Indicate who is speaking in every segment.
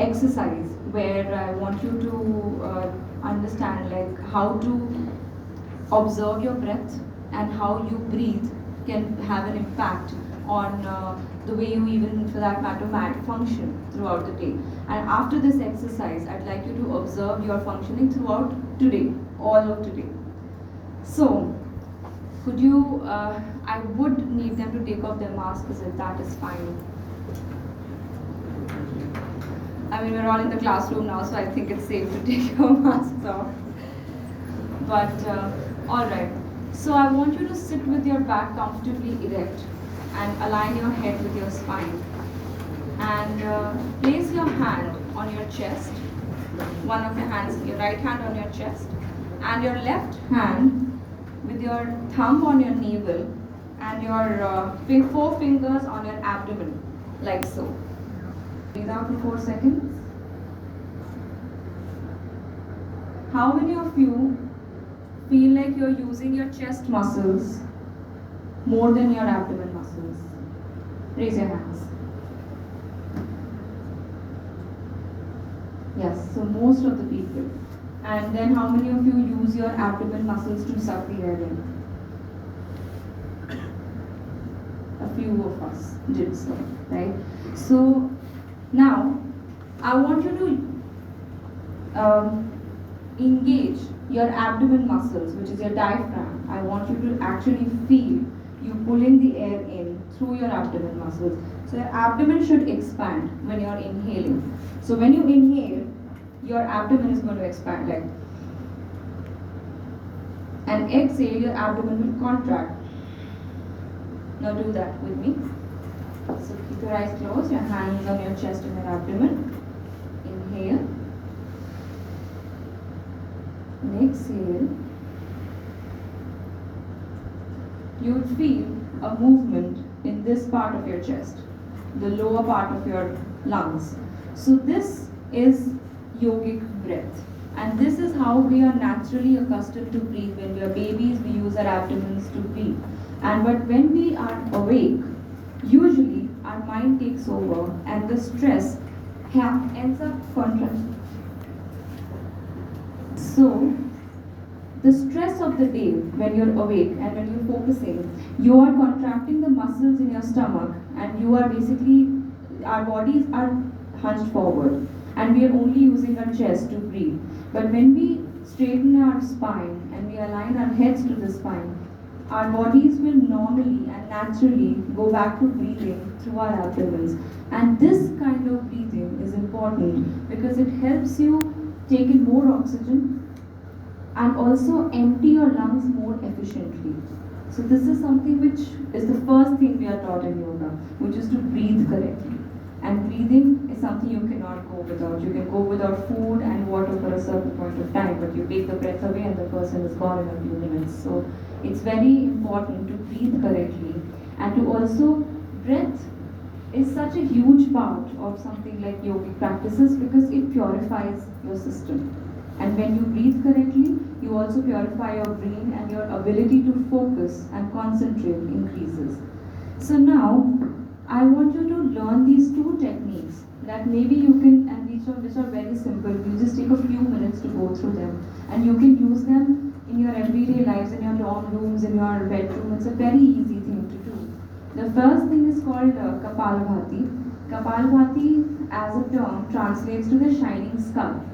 Speaker 1: exercise where I want you to understand like how to observe your breath and how you breathe can have an impact on the way you even, for that matter, function throughout the day. And after this exercise, I'd like you to observe your functioning throughout today, all of today. So, could you, I would need them to take off their masks if that is fine. I mean, we're all in the classroom now, so I think it's safe to take your masks off. But, alright. So I want you to sit with your back comfortably erect and align your head with your spine. And place your hand on your chest, one of your hands, your right hand on your chest, and your left hand with your thumb on your navel and your 4 fingers on your abdomen, like so. Breathe out for 4 seconds. How many of you feel like you're using your chest muscles more than your abdomen muscles? Raise your hands. Yes, so most of the people. And then how many of you use your abdomen muscles to suck the air in? A few of us did so, right? So now I want you to engage your abdomen muscles, which is your diaphragm. I want you to actually feel you pulling the air in through your abdomen muscles. So your abdomen should expand when you're inhaling. So when you inhale, your abdomen is going to expand, like. And exhale, your abdomen will contract. Now do that with me. So keep your eyes closed, your hands on your chest and your abdomen. Inhale. And exhale. You would feel a movement in this part of your chest, the lower part of your lungs. So this is yogic breath. And this is how we are naturally accustomed to breathe. When we are babies, we use our abdomens to breathe. But when we are awake, usually our mind takes over and the stress ends up contracting. So, the stress of the day when you're awake and when you're focusing, you are contracting the muscles in your stomach and you are basically, our bodies are hunched forward and we are only using our chest to breathe. But when we straighten our spine and we align our heads to the spine, our bodies will normally and naturally go back to breathing through our abdomens. And this kind of breathing is important because it helps you take in more oxygen and also empty your lungs more efficiently. So this is something which is the first thing we are taught in yoga, which is to breathe correctly. And breathing is something you cannot go without. You can go without food and water for a certain point of time, but you take the breath away and the person is gone in a few minutes. So it's very important to breathe correctly. And to also, breath is such a huge part of something like yogic practices because it purifies your system. And when you breathe correctly, you also purify your brain and your ability to focus and concentrate increases. So now, I want you to learn these 2 techniques that maybe you can, and which are very simple. You just take a few minutes to go through them. And you can use them in your everyday lives, in your dorm rooms, in your bedroom. It's a very easy thing to do. The first thing is called Kapalabhati. Kapalabhati as a term translates to the shining skull.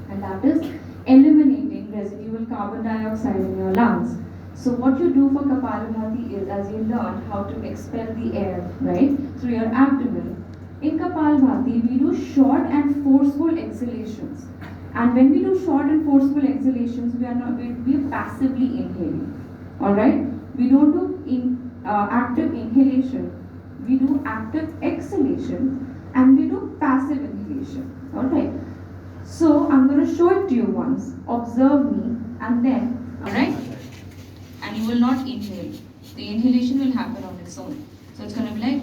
Speaker 1: And that is eliminating residual carbon dioxide in your lungs. So what you do for Kapalabhati is, as you learn how to expel the air, right, through your abdomen, in Kapalabhati we do short and forceful exhalations. And when we do short and forceful exhalations, we are passively inhaling. Alright? We don't do active inhalation. We do active exhalation and we do passive inhalation. Alright? So I'm going to show it to you once. Observe me and then, alright? And you will not inhale. The inhalation will happen on its own. So it's going to be like.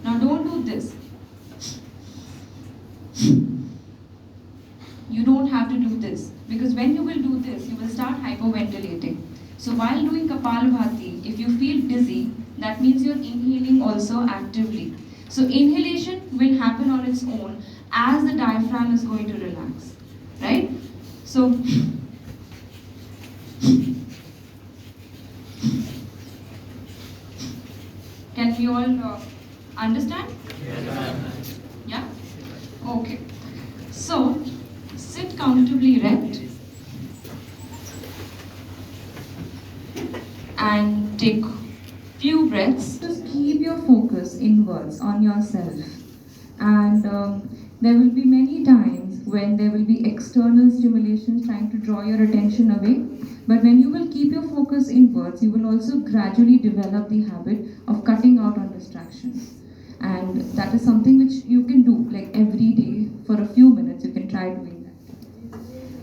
Speaker 1: Now don't do this. You don't have to do this because when you will do this, you will start hyperventilating. So while doing Kapalabhati, if you feel dizzy, that means you're inhaling also actively. So inhalation will happen on its own as the diaphragm is going to relax, right? So can we all understand?
Speaker 2: Yes.
Speaker 1: Yeah? Okay. So sit comfortably erect and take few breaths. Just keep your focus inwards on yourself. And there will be many times when there will be external stimulations trying to draw your attention away. But when you will keep your focus inwards, you will also gradually develop the habit of cutting out on distractions. And that is something which you can do like every day for a few minutes. You can try doing that.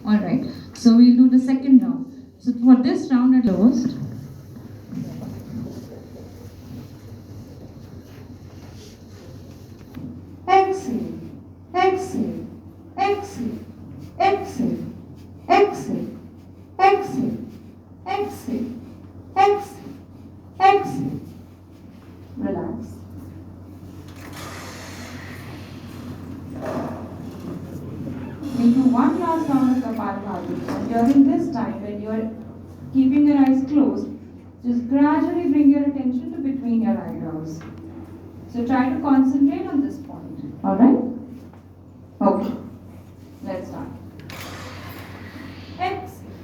Speaker 1: Alright, so we'll do the second round. So for this round at lowest, exhale, exhale, exhale, exhale, exhale, exhale, exhale, exhale, exhale. Relax. We'll do one last round of Kapalabhati. And during this time, when you are keeping your eyes closed, just gradually bring your attention to between your eyebrows. So try to concentrate on this point. Alright? Okay. Let's start. Exhale.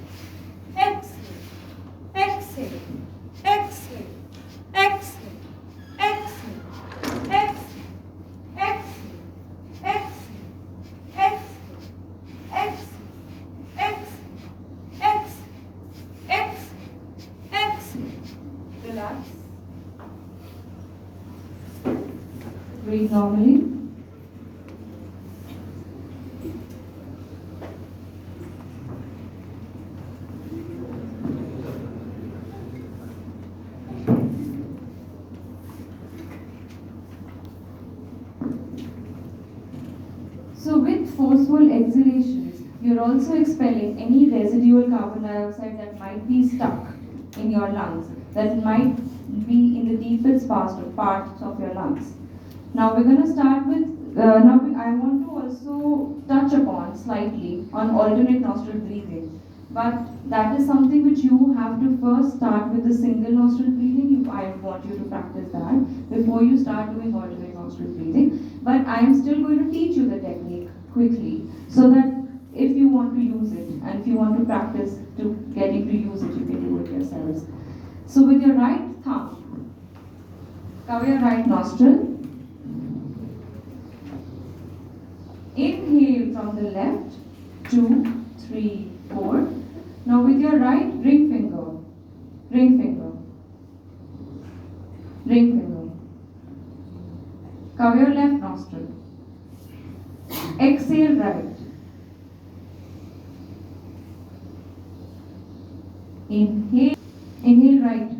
Speaker 1: Exhale. Exhale. Exhale. Exhale. Exhale. Exhale. Exhale. Exhale. Exhale. Exhale. Exhale. Exhale. Exhale. Relax. Breathe normally. So with forceful exhalations, you're also expelling any residual carbon dioxide that might be stuck in your lungs, that might be in the deepest parts of your lungs. Now we're going to start with, I want to also touch upon slightly on alternate nostril breathing. But that is something which you have to first start with the single nostril breathing. I want you to practice that before you start doing alternate nostril breathing. But I am still going to teach you the technique quickly so that if you want to use it and if you want to practice to getting to use it, you can do it yourselves. So with your right thumb, cover your right nostril. Inhale from the left, 2, 3, 4. Now with your right ring finger, cover your left nostril. Exhale right. Inhale right.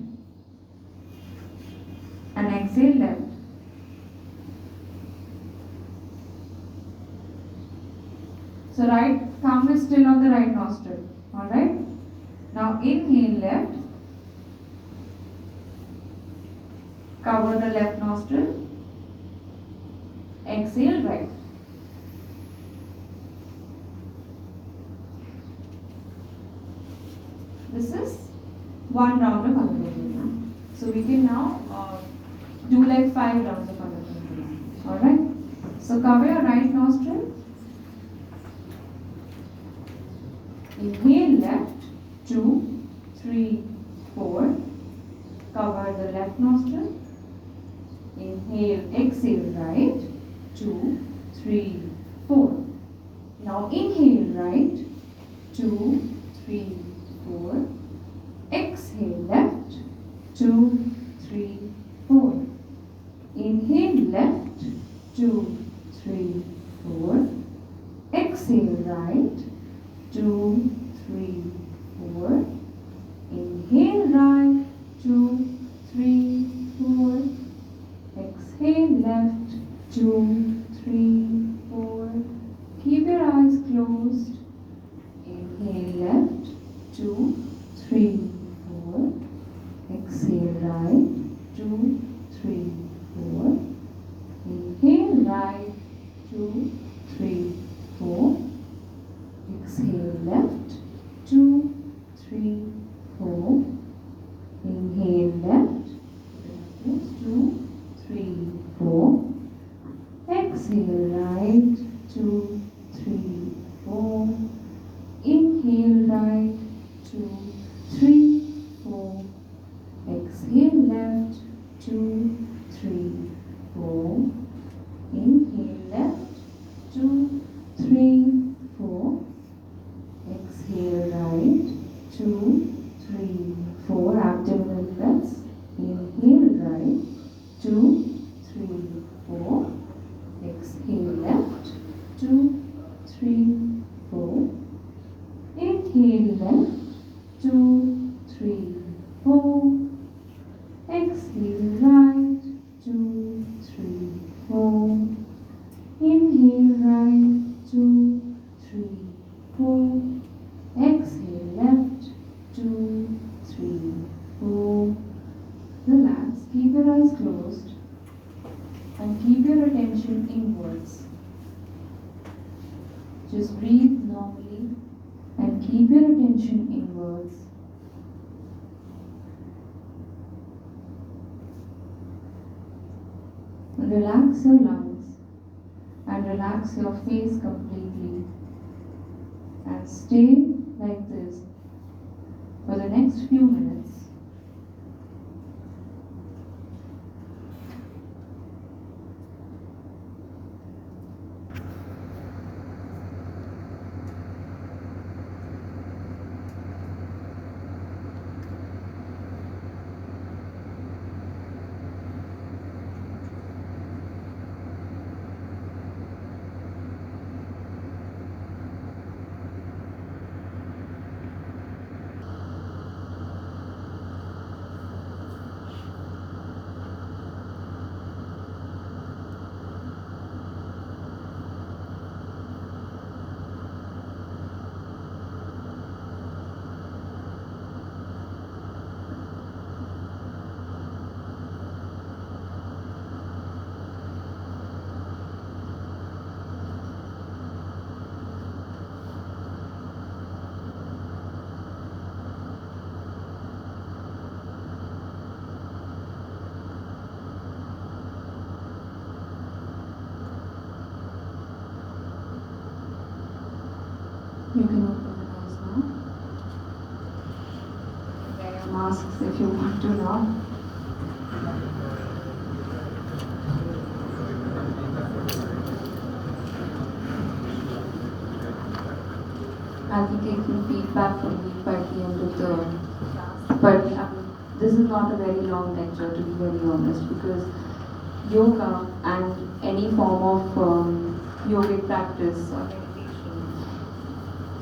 Speaker 1: And exhale left. So right thumb is still on the right nostril. Alright? Now inhale left. Cover the left nostril. Exhale right. This is one round of Anupam. So we can now do like 5 rounds of Anupam. Alright? So cover your right nostril. Inhale left, 2, 3, 4. Cover the left nostril. Inhale, exhale right, 2, 3, 4. Now inhale right, 2, 3, 4. Exhale left, 2, 3, 4. Inhale left, 2, 3, 4. Exhale right, 2, 3, 4. Inhale right, 2, 3, 4. Exhale left, 2, 3, 4. Keep your eyes closed. Inhale left, 2, 3, 4. Exhale right, 2, 3, 4. Inhale right, 2, 3, 4. Exhale left, 2, 3, 4. Inhale left, 2, 3, 4. Exhale right, 2, 3, 4. Inhale right, 2, 3, 4. Exhale left, 2, 3, 4. Inhale left, 2, 3, 4. Exhale right, 2, 3, 4. Abdominal breaths. Inhale right, 2, 3, 4. Exhale left, 2, 3, 4. Inhale left, 2, 3, 4. Exhale right, 2, 3, 4. Inhale right, 2, 3, 4. Exhale left, 2, 3, 4. Relax, keep your eyes closed and keep your attention inwards. Just breathe normally and keep your attention inwards. Relax your lungs and relax your face completely and stay like this for the next few minutes. You can open your eyes now. Wear your masks if you want to now. I'll be taking feedback from you by the end of the class. But this is not a very long lecture, to be very honest, because yoga and any form of yogic practice or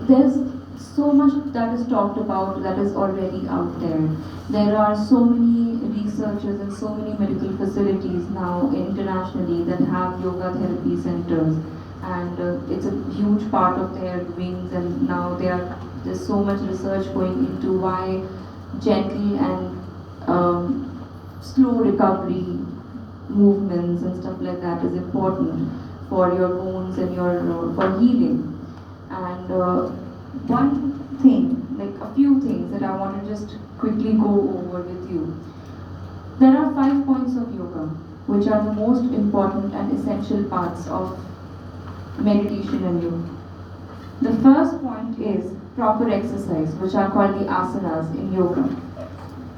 Speaker 1: there's so much that is talked about that is already out there. There are so many researchers and so many medical facilities now internationally that have yoga therapy centers, and it's a huge part of their wings. And now there's so much research going into why gentle and slow recovery movements and stuff like that is important for your bones and your for healing. And one thing, like a few things that I want to just quickly go over with you. There are 5 points of yoga, which are the most important and essential parts of meditation and yoga. The first point is proper exercise, which are called the asanas in yoga.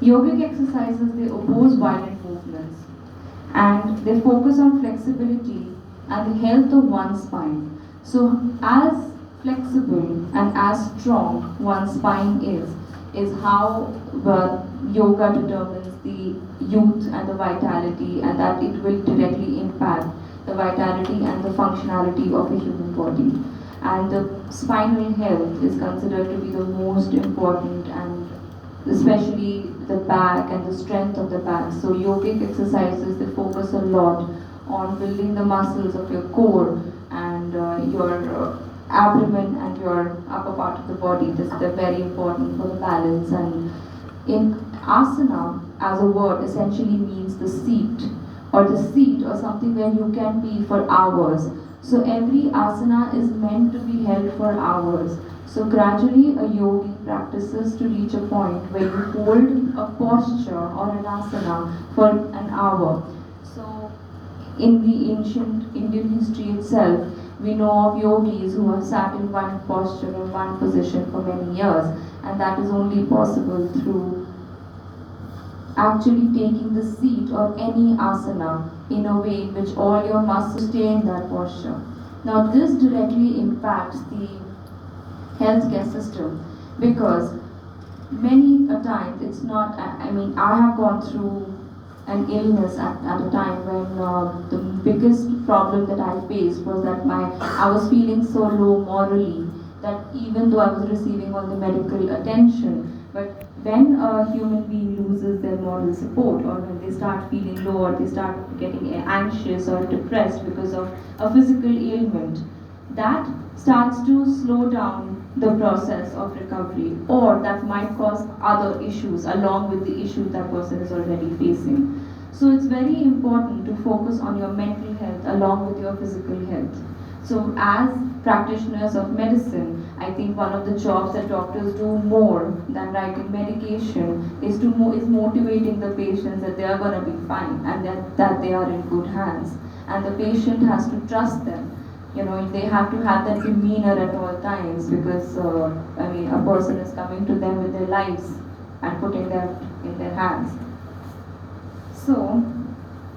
Speaker 1: Yogic exercises, they oppose violent movements and they focus on flexibility and the health of one's spine. So as flexible and as strong one's spine is how yoga determines the youth and the vitality, and that it will directly impact the vitality and the functionality of a human body. And the spinal health is considered to be the most important, and especially the back and the strength of the back. So yogic exercises, they focus a lot on building the muscles of your core and your abdomen and your upper part of the body. They're very important for the balance and asana as a word essentially means the seat or something where you can be for hours. So every asana is meant to be held for hours. So gradually a yogi practices to reach a point where you hold a posture or an asana for an hour. So in the ancient Indian history itself, we know of yogis who have sat in one posture or one position for many years, and that is only possible through actually taking the seat or any asana in a way in which all your muscles stay in that posture. Now, this directly impacts the healthcare system because many a times it's not, I mean, I have gone through an illness at a time when the biggest problem that I faced was that I was feeling so low morally that even though I was receiving all the medical attention, but when a human being loses their moral support or when they start feeling low or they start getting anxious or depressed because of a physical ailment, that starts to slow down the process of recovery, or that might cause other issues along with the issue that person is already facing. So it's very important to focus on your mental health along with your physical health. So as practitioners of medicine, I think one of the jobs that doctors do more than writing medication is motivating the patients that they are going to be fine and that they are in good hands. And the patient has to trust them. You know, they have to have that demeanor at all times because a person is coming to them with their lives and putting them in their hands. So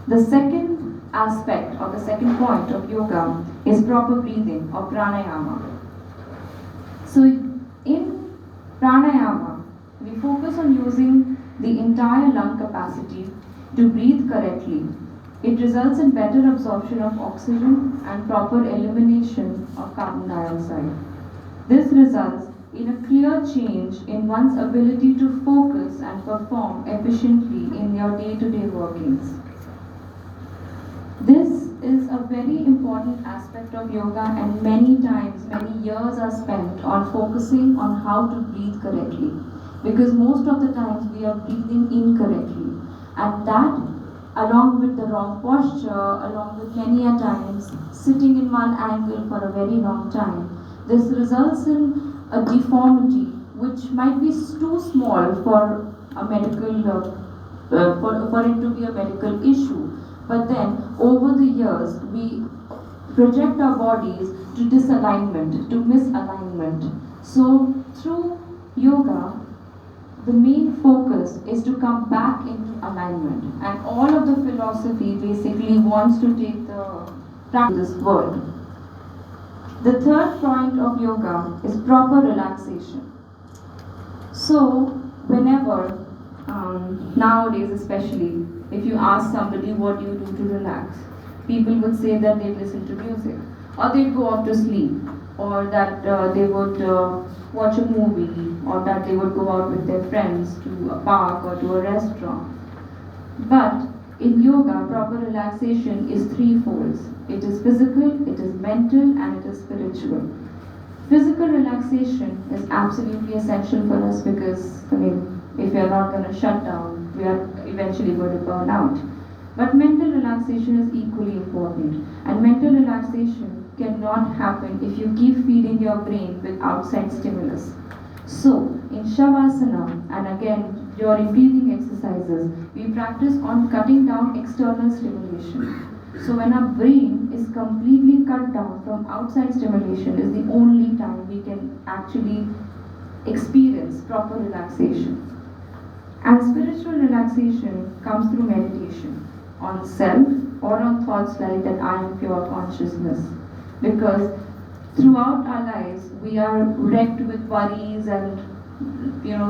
Speaker 1: the second aspect or the second point of yoga is proper breathing or pranayama. So in pranayama, we focus on using the entire lung capacity to breathe correctly. It results in better absorption of oxygen and proper elimination of carbon dioxide. This results in a clear change in one's ability to focus and perform efficiently in your day-to-day workings. This is a very important aspect of yoga, and many times, many years are spent on focusing on how to breathe correctly. Because most of the times we are breathing incorrectly, and that along with the wrong posture, along with many a times sitting in one angle for a very long time, this results in a deformity which might be too small for a medical, for it to be a medical issue. But then over the years, we project our bodies to disalignment, to misalignment. So through yoga, the main focus is to come back into alignment, and all of the philosophy basically wants to take the practice this world. The third point of yoga is proper relaxation. So whenever, nowadays especially, if you ask somebody what do you do to relax, people would say that they listen to music, or they'd go off to sleep, or that they would watch a movie, or that they would go out with their friends to a park or to a restaurant. But in yoga, proper relaxation is threefold. It is physical, it is mental, and it is spiritual. Physical relaxation is absolutely essential for us because, if we are not going to shut down, we are eventually going to burn out. But mental relaxation is equally important, and mental relaxation cannot happen if you keep feeding your brain with outside stimulus. So, in Shavasana, and again during breathing exercises, we practice on cutting down external stimulation. So when our brain is completely cut down from outside stimulation is the only time we can actually experience proper relaxation. And spiritual relaxation comes through meditation on self or on thoughts like that I am pure consciousness. Because throughout our lives we are wrecked with worries and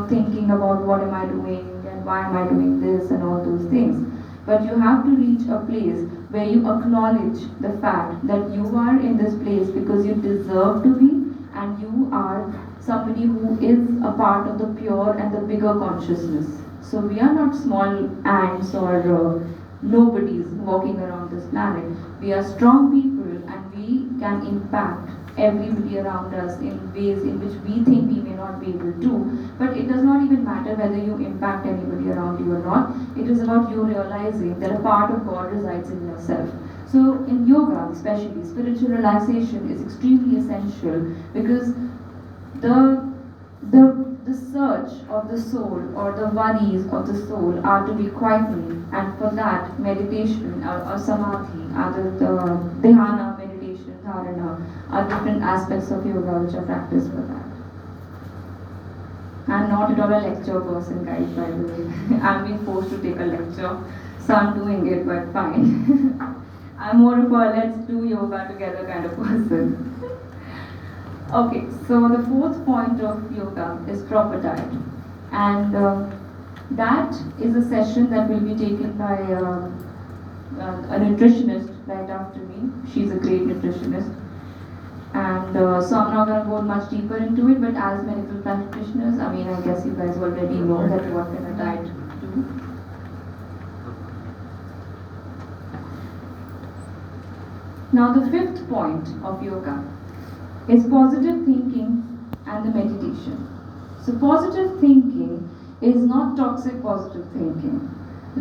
Speaker 1: thinking about what am I doing and why am I doing this and all those things. But you have to reach a place where you acknowledge the fact that you are in this place because you deserve to be, and you are somebody who is a part of the pure and the bigger consciousness. So we are not small ants or nobodies walking around this planet. We are strong people and we can impact everybody around us in ways in which we think we may not be able to. But it does not even matter whether you impact anybody around you or not. It is about you realizing that a part of God resides in yourself. So in yoga, especially, spiritual relaxation is extremely essential because the search of the soul or the worries of the soul are to be quietened, and for that meditation or samadhi, the dhyana, meditation, dharana are different aspects of yoga which are practiced for that. I'm not at all a lecture person, guys, by the way. I'm being forced to take a lecture, so I'm doing it, but fine. I'm more of a let's do yoga together kind of person. Okay, so the fourth point of yoga is proper diet, and that is a session that will be taken by a nutritionist right after me. She's a great nutritionist, and so I'm not going to go much deeper into it, but as medical practitioners, I mean, I guess you guys already know that what can a diet do. Now the fifth point of yoga is positive thinking and the meditation. So positive thinking is not toxic positive thinking,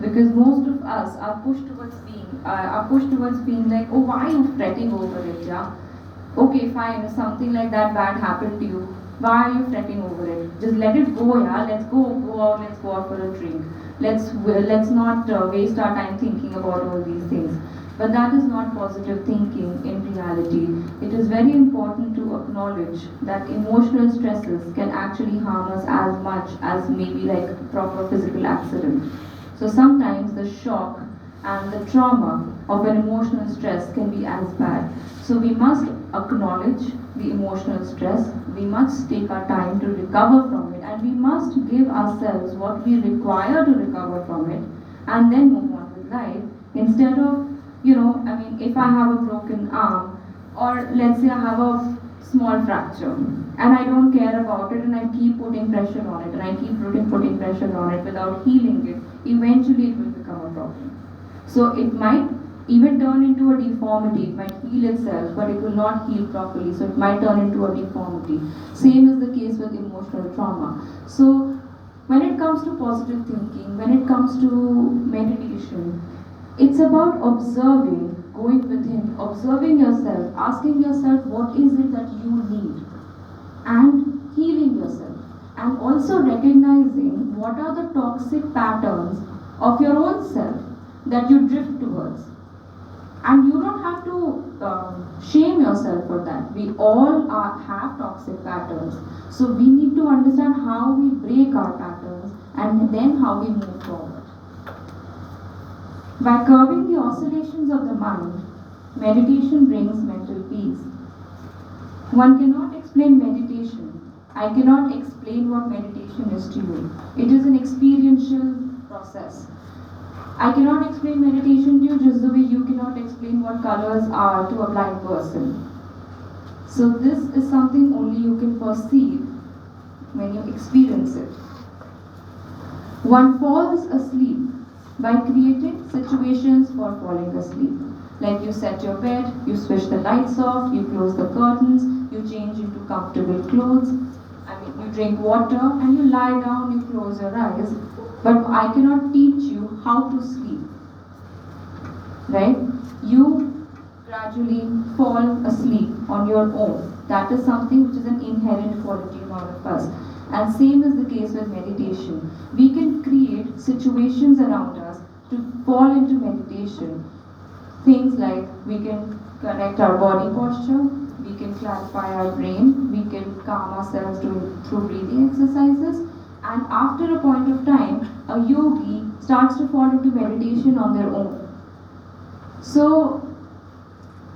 Speaker 1: because most of us are pushed towards being like, oh, why are you fretting over it, yeah? Okay, fine, if something like that bad happened to you, why are you fretting over it? Just let it go, yeah. Let's go out for a drink. Let's not waste our time thinking about all these things. But that is not positive thinking in reality. It is very important to acknowledge that emotional stresses can actually harm us as much as maybe like a proper physical accident. So sometimes the shock and the trauma of an emotional stress can be as bad. So we must acknowledge the emotional stress, we must take our time to recover from it, and we must give ourselves what we require to recover from it, and then move on with life, instead of, if I have a broken arm, or let's say I have a small fracture, and I don't care about it, and I keep putting pressure on it, and I keep putting pressure on it without healing it, eventually it will become a problem. So it might even turn into a deformity. It might heal itself, but it will not heal properly. So it might turn into a deformity. Same is the case with emotional trauma. So when it comes to positive thinking, when it comes to meditation, it's about observing, going within, observing yourself, asking yourself what is it that you need, and healing yourself. And also recognizing what are the toxic patterns of your own self that you drift towards. And you don't have to shame yourself for that. We all have toxic patterns. So we need to understand how we break our patterns and then how we move forward. By curbing the oscillations of the mind, meditation brings mental peace. One cannot explain meditation. I cannot explain what meditation is to you. It is an experiential process. I cannot explain meditation to you just the way you cannot explain what colors are to a blind person. So this is something only you can perceive when you experience it. One falls asleep by creating situations for falling asleep. Like you set your bed, you switch the lights off, you close the curtains, you change into comfortable clothes, you drink water and you lie down, you close your eyes. But I cannot teach you how to sleep, right? You gradually fall asleep on your own. That is something which is an inherent quality in all of us. And same is the case with meditation. We can create situations around us to fall into meditation. Things like we can correct our body posture, we can clarify our brain, we can calm ourselves through breathing exercises. And after a point of time, a yogi starts to fall into meditation on their own. So,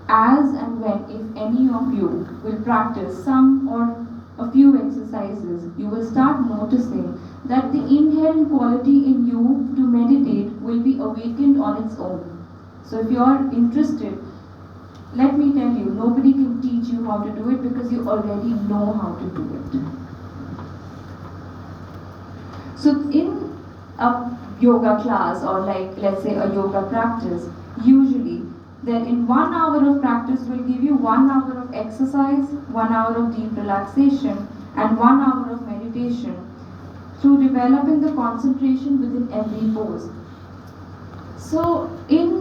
Speaker 1: as and when, if any of you will practice some or a few exercises, you will start noticing that the inherent quality in you to meditate will be awakened on its own. So, if you are interested, let me tell you, nobody can teach you how to do it because you already know how to do it. So in a yoga class or like let's say a yoga practice, usually Then in 1 hour of practice, we'll give you 1 hour of exercise, 1 hour of deep relaxation, and 1 hour of meditation through developing the concentration within every pose. So in